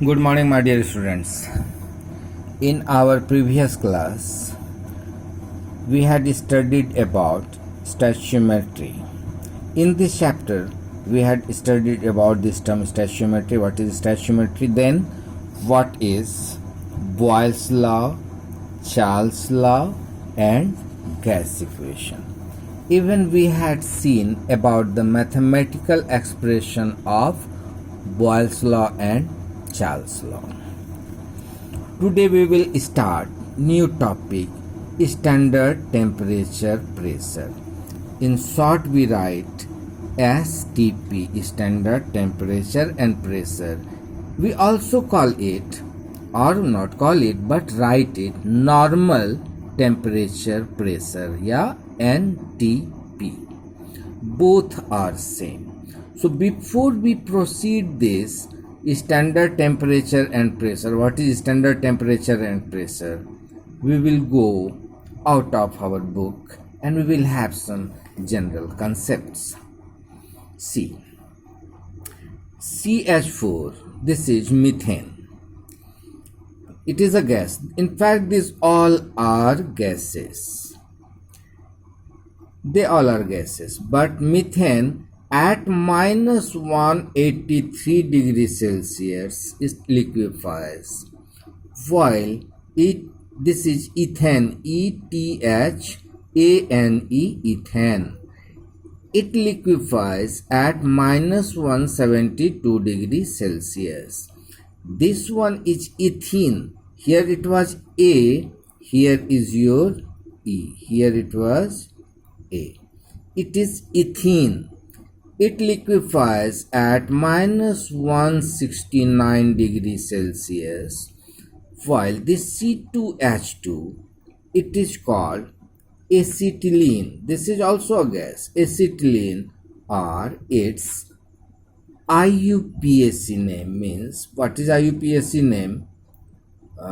Good morning, my dear students. In our previous class, we had studied about stoichiometry. In this chapter, we had studied about this term stoichiometry. What is stoichiometry? Then, what is Boyle's law, Charles' law, and gas equation. Even we had seen about the mathematical expression of Boyle's law and Charles' law. Today we will start new topic, standard temperature pressure. In short we write STP, standard temperature and pressure. We also call it, or not call it, but write it normal temperature pressure, yeah, NTP. Both are same. So before we proceed this standard temperature and pressure, what is standard temperature and pressure, we will go out of our book and we will have some general concepts. See, CH4, this is methane. It is a gas. In fact, these all are gases. They all are gases, but methane at minus 183 degrees Celsius it liquefies, while this is ethane, ETHANE, ethane. It liquefies at minus 172 degrees Celsius. This one is ethene. Here it was A, here is your E. Here it was A. It is ethene. It liquefies at minus 169 degrees Celsius, while this C2H2, it is called acetylene. This is also a gas, acetylene, or its IUPAC name means, what is IUPAC name?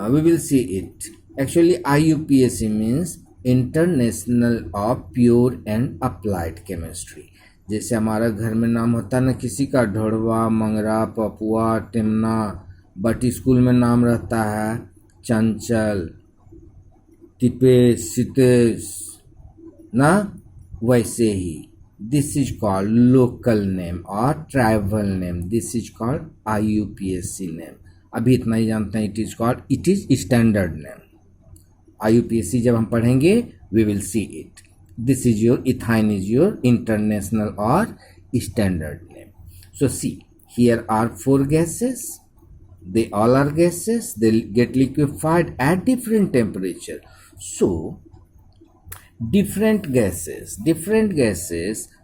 We will see it. Actually, IUPAC means International of Pure and Applied Chemistry. जैसे हमारा घर में नाम होता है ना किसी का, ढोड़वा, मंगरा, पपुआ, टिमना, बट स्कूल में नाम रहता है चंचल, तिपेश, सितेश ना, वैसे ही this is called local name और tribal name. This is called IUPAC name. अभी इतना ही जानते हैं, it is standard name. IUPAC जब हम पढ़ेंगे we will see it. This is your ethine is your international or standard name. So see, here are four gases. They all are gases. They get liquefied at different temperature. So different gases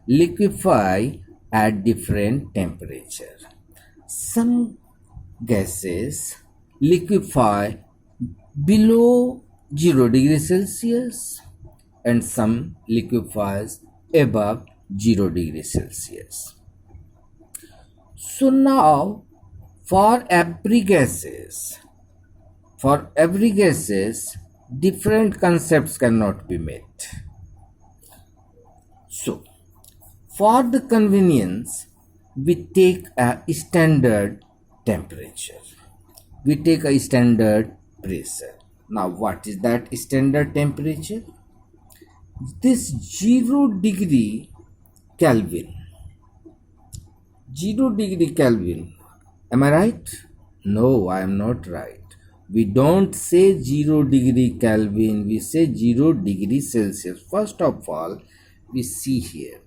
liquefy at different temperature. Some gases liquefy below 0 degrees Celsius and some liquefies above 0 degrees Celsius. So now for every gases, different concepts cannot be met. So for the convenience, we take a standard temperature. We take a standard pressure. Now what is that standard temperature? This 0 degree Kelvin. 0 degree Kelvin. Am I right? No, I am not right. We don't say 0 degree Kelvin. We say 0 degree Celsius. First of all, we see here.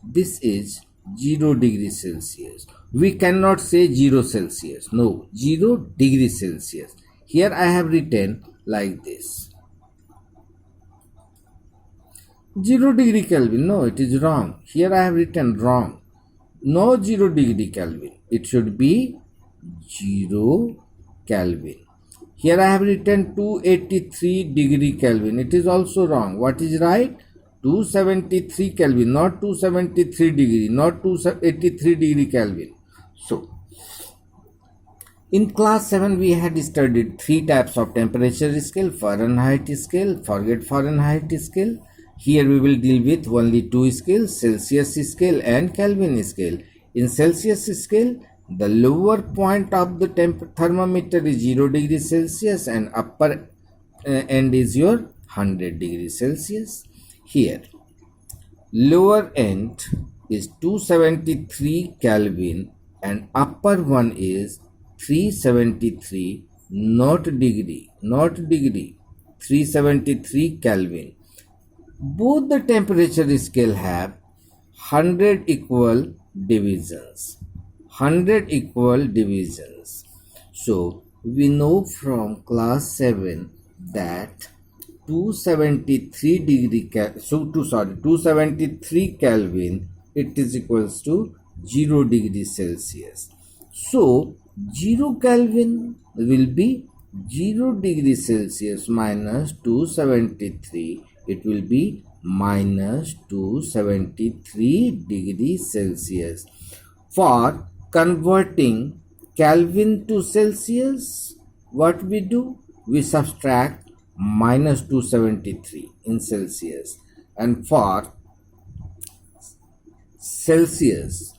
This is 0 degree Celsius. We cannot say 0 Celsius. No, 0 degree Celsius. Here I have written like this. 0 degree Kelvin. No, it is wrong. Here I have written wrong. No 0 degree Kelvin. It should be 0 Kelvin. Here I have written 283 degree Kelvin. It is also wrong. What is right? 273 Kelvin, not 273 degree, not 283 degree Kelvin. So, in class 7 we had studied 3 types of temperature scale: Fahrenheit scale, forget Fahrenheit scale. Here we will deal with only 2 scales, Celsius scale and Kelvin scale. In Celsius scale, The lower point of the thermometer is 0 degrees Celsius and upper end is your 100 degrees Celsius. Here, lower end is 273 Kelvin and upper one is 373 not degree 373 Kelvin. Both the temperature scale have 100 equal divisions. So we know from class 7 that 273 Kelvin, it is equals to 0 degrees Celsius. So 0 Kelvin will be 0 degrees Celsius minus 273, it will be minus 273 degrees Celsius. For converting Kelvin to Celsius, what we do? We subtract minus 273 in Celsius, and for Celsius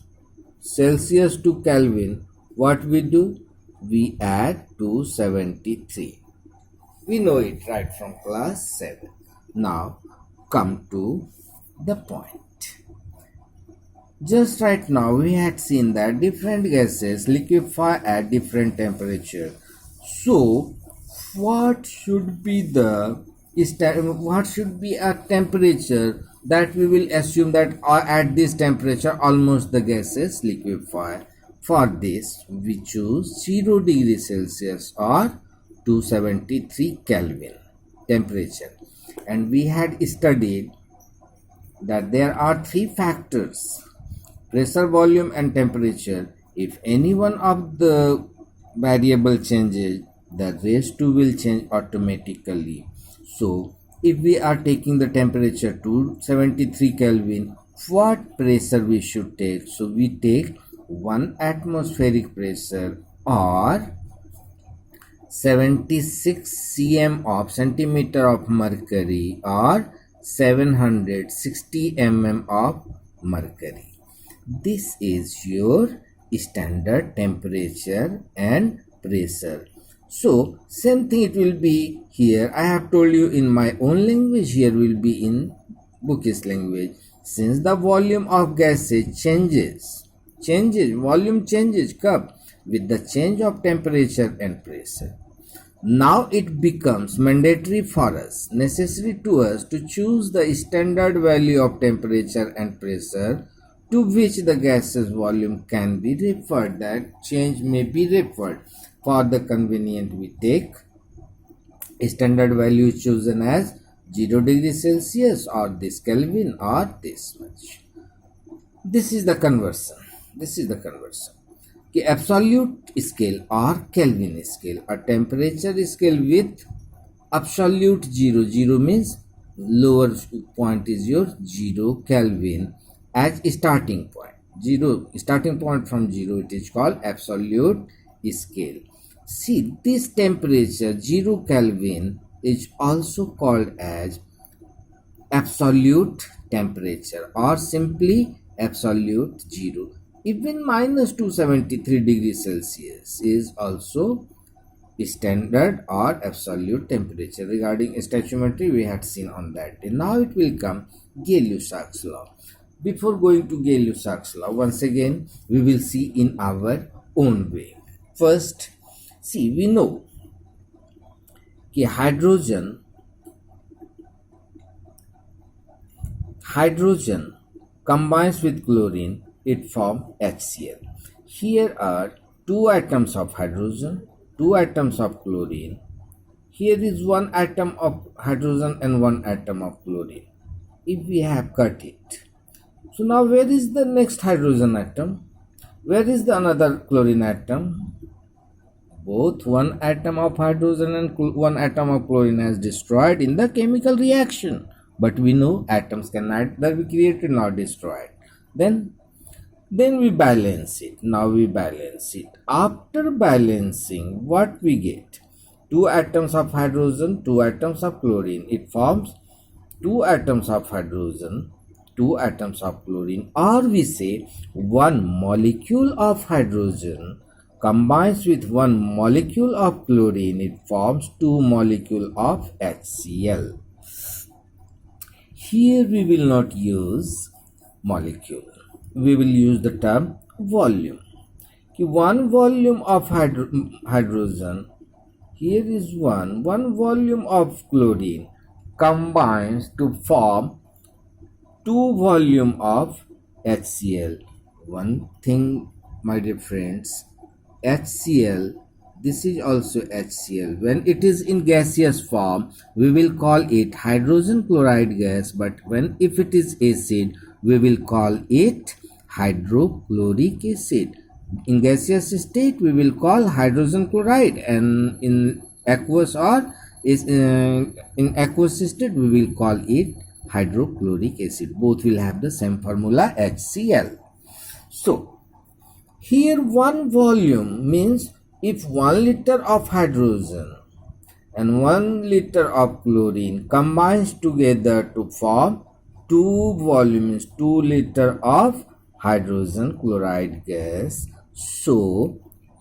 to Kelvin, what we do? We add 273. We know it right from class 7. Now come to the point. Just right now we had seen that different gases liquefy at different temperature. So what should be a temperature that we will assume that at this temperature almost the gases liquefy? For this we choose 0 degrees Celsius or 273 Kelvin temperature, and we had studied that there are three factors: pressure, volume and temperature. If any one of the variable changes, the rest two will change automatically. So if we are taking the temperature to 73 Kelvin, what pressure we should take? So we take 1 atmospheric pressure or 76 cm of centimeter of mercury or 760 mm of mercury. This is your standard temperature and pressure. So same thing it will be here. I have told you in my own language, here will be in bookish language. Since the volume of gases changes, volume changes cup with the change of temperature and pressure. Now it becomes mandatory for us, necessary to us to choose the standard value of temperature and pressure to which the gaseous volume can be referred. That change may be referred. For the convenient, we take standard value chosen as 0 degrees Celsius or this Kelvin or this much. This is the conversion. Absolute scale or Kelvin scale, a temperature scale with absolute 0. 0 means lower point is your 0 Kelvin as starting point. Starting point from 0, it is called absolute scale. See, this temperature 0 Kelvin is also called as absolute temperature or simply absolute 0. Even minus 273 degrees Celsius is also standard or absolute temperature. Regarding stoichiometry, we had seen on that day. Now it will come Gay-Lussac's law. Before going to Gay-Lussac's law, once again we will see in our own way. First, see, we know that hydrogen combines with chlorine, it forms HCl. Here are 2 atoms of hydrogen, 2 atoms of chlorine. Here is 1 atom of hydrogen and 1 atom of chlorine. If we have cut it, so now where is the next hydrogen atom? Where is the another chlorine atom? Both 1 atom of hydrogen and 1 atom of chlorine has destroyed in the chemical reaction. But we know atoms can neither be created nor destroyed. Then we balance it. Now we balance it. After balancing, what we get? 2 atoms of hydrogen, 2 atoms of chlorine. It forms 2 atoms of hydrogen, two atoms of chlorine, or we say one molecule of hydrogen combines with one molecule of chlorine, it forms two molecules of HCl. Here we will not use molecule, we will use the term volume. One volume of hydrogen, here is one volume of chlorine combines to form two volume of HCl. One thing, my dear friends, HCl, this is also HCl. When it is in gaseous form, we will call it hydrogen chloride gas, but if it is acid, we will call it hydrochloric acid. In gaseous state, we will call hydrogen chloride, and in aqueous state, we will call it hydrochloric acid. Both will have the same formula, HCl. So here one volume means if 1 liter of hydrogen and 1 liter of chlorine combines together to form 2 volumes, 2 liter of hydrogen chloride gas. So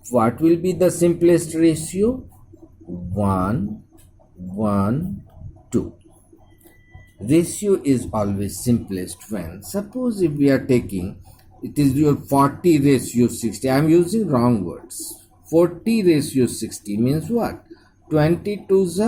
what will be the simplest ratio? 1, 1, 2. Ratio is always simplest when, suppose if we are taking, it is your 40 ratio 60. I am using wrong words. 40 ratio 60 means what? 22 is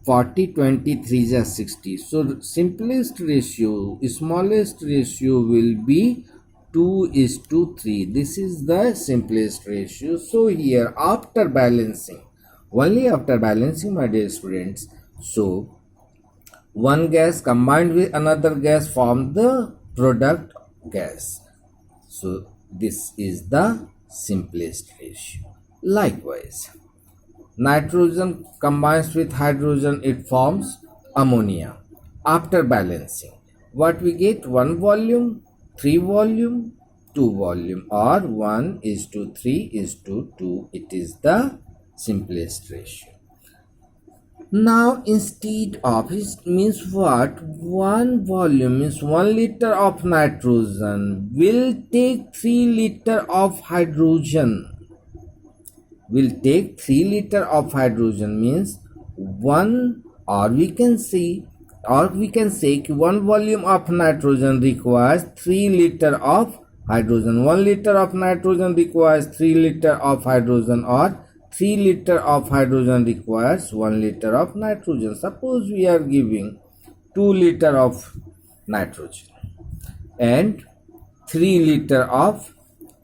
40, 23 is 60. So simplest ratio, smallest ratio will be 2:3. This is the simplest ratio. So here after balancing, only after balancing, my dear students, so one gas combined with another gas form the product gas. So this is the simplest ratio. Likewise, nitrogen combines with hydrogen, it forms ammonia. After balancing, what we get? 1 volume, 3 volume, 2 volume, or 1:3:2. It is the simplest ratio. Now instead of, it means what? 1 volume means 1 liter of nitrogen will take 3 liter of hydrogen. Will take 3 liter of hydrogen means 1, or we can say 1 volume of nitrogen requires 3 liter of hydrogen. 1 liter of nitrogen requires 3 liter of hydrogen, or 3 liter of hydrogen requires 1 liter of nitrogen. Suppose we are giving 2 liter of nitrogen and 3 liter of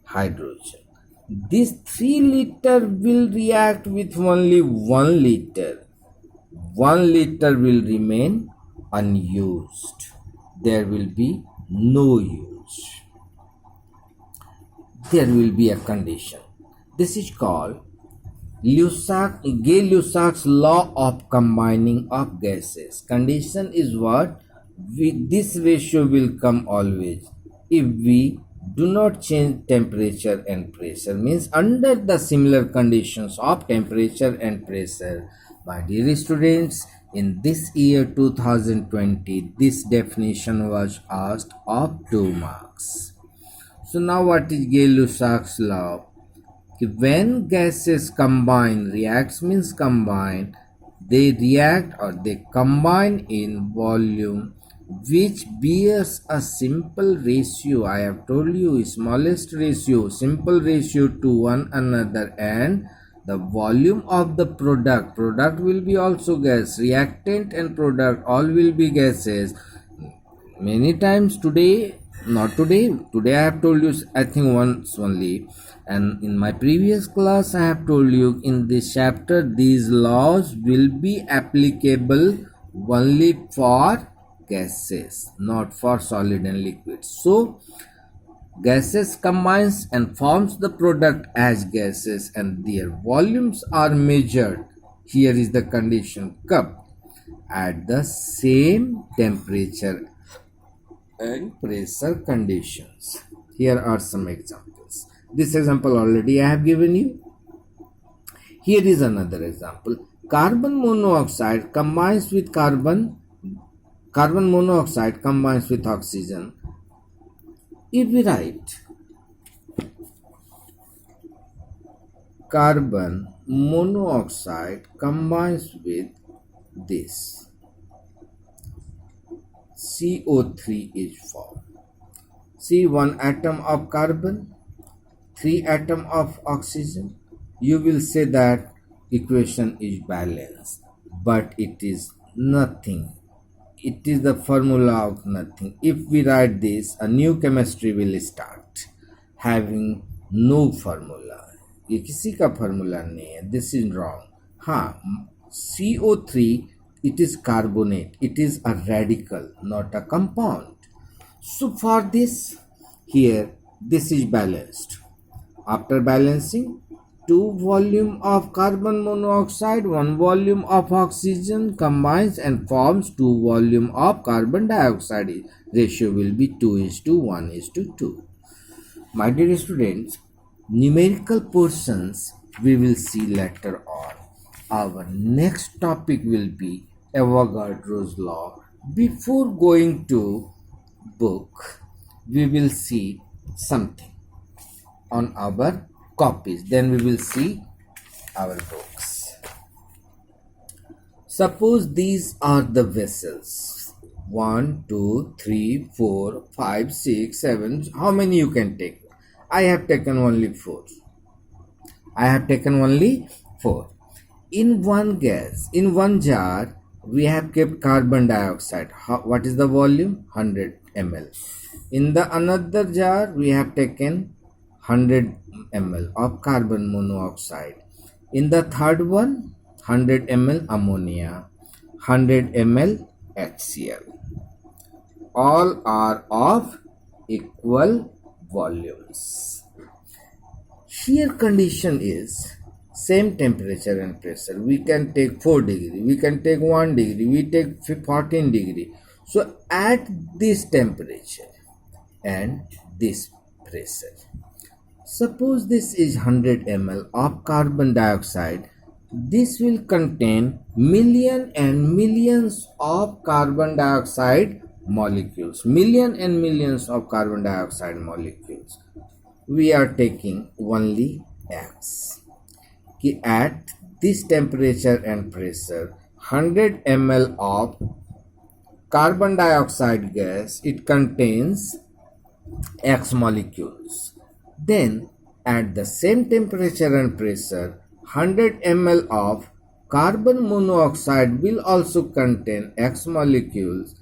hydrogen. This 3 liter will react with only 1 liter. 1 liter will remain unused. There will be no use. There will be a condition. This is called Gay-Lussac's law of combining of gases. Condition is what? This ratio will come always if we do not change temperature and pressure, means under the similar conditions of temperature and pressure. My dear students, in this year 2020, this definition was asked of 2 marks. So now what is Gay-Lussac's law? When gases combine, reacts means combine, they react or they combine in volume which bears a simple ratio. I have told you, smallest ratio, simple ratio to one another, and the volume of the product will be also gas, reactant and product all will be gases. Many times today, not today I have told you, I think once only, and in my previous class I have told you, in this chapter these laws will be applicable only for gases, not for solid and liquid. So gases combines and forms the product as gases, and their volumes are measured. Here is the condition, cup, at the same temperature and pressure conditions. Here are some examples. This example already I have given you. Here is another example. Carbon monoxide combines with carbon carbon monoxide combines with oxygen. If we write carbon monoxide combines with this, CO3 is formed. See, one atom of carbon, 3 atom of oxygen. You will say that equation is balanced, but it is nothing. It is the formula of nothing. If we write this, a new chemistry will start having no formula. ये किसी का formula नहीं है. This is wrong. हाँ, CO3, it is carbonate. It is a radical, not a compound. So for this, here, this is balanced. After balancing, 2 volume of carbon monoxide, 1 volume of oxygen combines and forms 2 volume of carbon dioxide. Ratio will be 2:1:2. My dear students, numerical portions we will see later on. Our next topic will be Avogadro's law. Before going to book, we will see something on our copies. Then we will see our books. Suppose these are the vessels. 1, 2, 3, 4, 5, 6, 7. How many you can take? I have taken only 4. In one gas, in one jar, we have kept carbon dioxide. What is the volume? 100 ml. In the another jar, we have taken 100 ml of carbon monoxide. In the third one, 100 ml ammonia, 100 ml HCl. All are of equal volumes. Here condition is same temperature and pressure. We can take 4 degree, we can take 1 degree, we take 14 degree. So at this temperature and this pressure, suppose this is 100 ml of carbon dioxide, this will contain million and millions of carbon dioxide molecules. Million and millions of carbon dioxide molecules. We are taking only X. At this temperature and pressure, 100 ml of carbon dioxide gas, it contains X molecules. Then at the same temperature and pressure, 100 ml of carbon monoxide will also contain X molecules.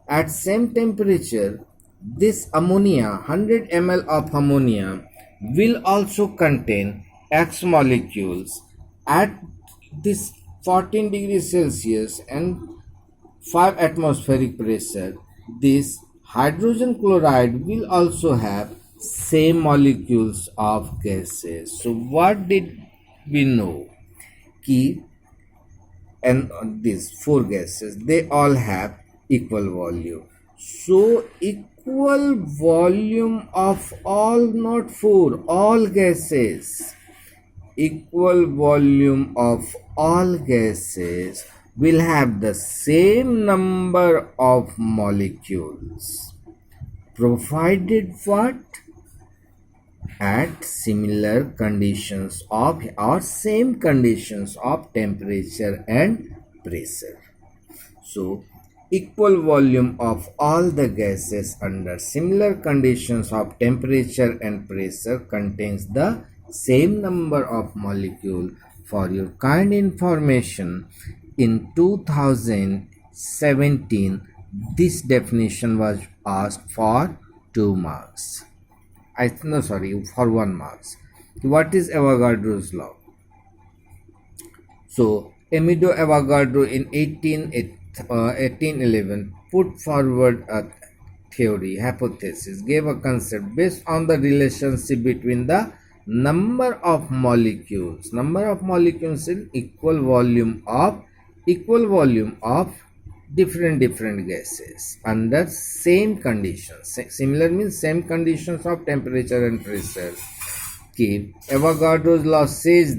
At same temperature, this ammonia, 100 ml of ammonia, will also contain X molecules. At this 14 degrees Celsius and 5 atmospheric pressure, this hydrogen chloride will also have same molecules of gases. So what did we know? And these 4 gases, they all have equal volume. So equal volume of all, not 4, all gases. Equal volume of all gases will have the same number of molecules, provided what? At similar conditions of or same conditions of temperature and pressure. So equal volume of all the gases under similar conditions of temperature and pressure contains the same number of molecule. For your kind information, in 2017 this definition was asked for 2 marks. For 1 marks. What is Avogadro's law? So Amedeo Avogadro in 1811 put forward a hypothesis, gave a concept based on the relationship between the number of molecules in equal volume of different gases under same conditions. Similar means same conditions of temperature and pressure. skip, Avogadro's law states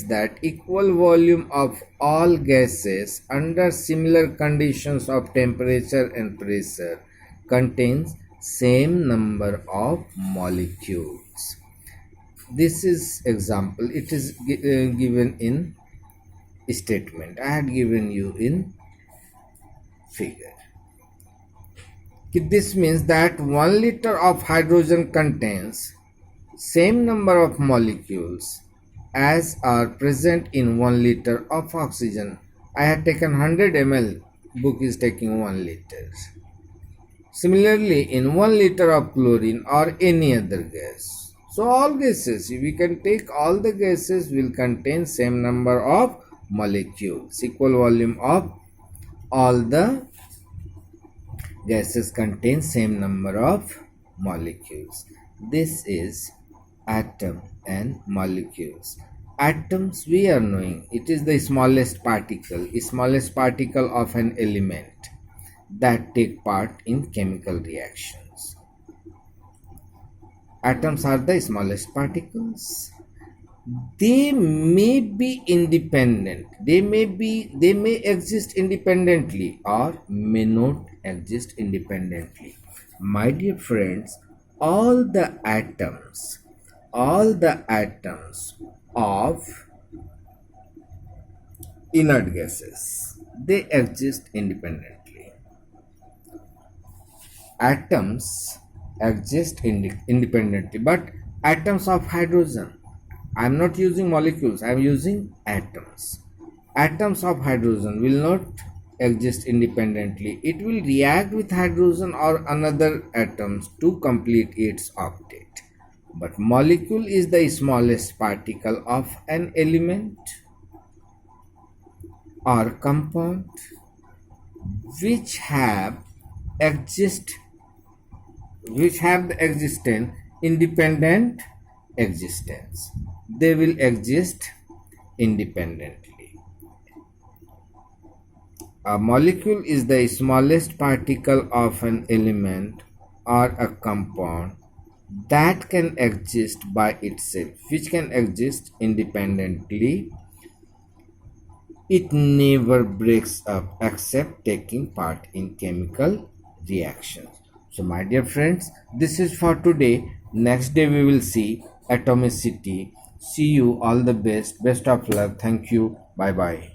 that equal volume of all gases under similar conditions of temperature and pressure contains same number of molecules. This is example. It is given in statement. I had given you in figure. This means that 1 liter of hydrogen contains same number of molecules as are present in 1 liter of oxygen. I had taken 100 ml, book is taking 1 liter. Similarly, in 1 liter of chlorine or any other gas. So all gases, we can take all the gases will contain same number of molecules. Equal volume of all the gases contain same number of molecules. This is atom and molecules. Atoms we are knowing, it is the smallest particle of an element that take part in chemical reactions. Atoms are the smallest particles. They may be independent. They may exist independently or may not exist independently. My dear friends, all the atoms of inert gases, they exist independently. Atoms exist independently, but atoms of hydrogen, I am not using molecules, I am using atoms. Atoms of hydrogen will not exist independently. It will react with hydrogen or another atoms to complete its octet. But molecule is the smallest particle of an element or compound which have the existence independent existence. They will exist independently. A molecule is the smallest particle of an element or a compound that can exist by itself, which can exist independently. It never breaks up except taking part in chemical reactions. So my dear friends, this is for today. Next day we will see atomicity. See you, all the best. Best of luck. Thank you. Bye bye.